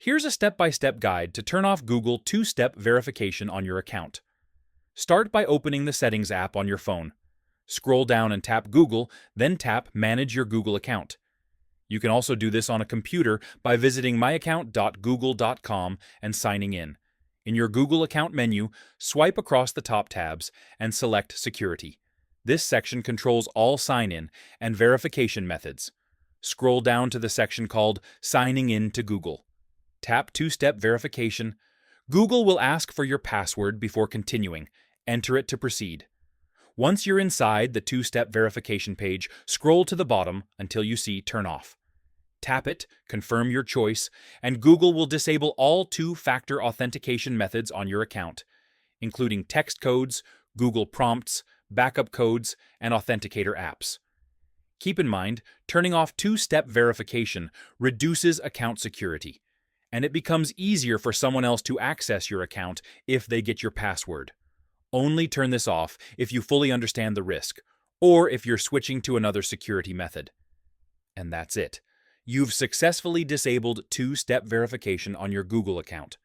Here's a step-by-step guide to turn off Google two-step verification on your account. Start by opening the Settings app on your phone. Scroll down and tap Google, then tap Manage your Google account. You can also do this on a computer by visiting myaccount.google.com and signing in. In your Google account menu, swipe across the top tabs and select Security. This section controls all sign-in and verification methods. Scroll down to the section called Signing in to Google. Tap two-step verification. Google will ask for your password before continuing. Enter it to proceed. Once you're inside the two-step verification page, scroll to the bottom until you see Turn Off. Tap it, confirm your choice, and Google will disable all two-factor authentication methods on your account, including text codes, Google prompts, backup codes, and authenticator apps. Keep in mind, turning off two-step verification reduces account security, and it becomes easier for someone else to access your account if they get your password. Only turn this off if you fully understand the risk, or if you're switching to another security method. And that's it. You've successfully disabled two-step verification on your Google account.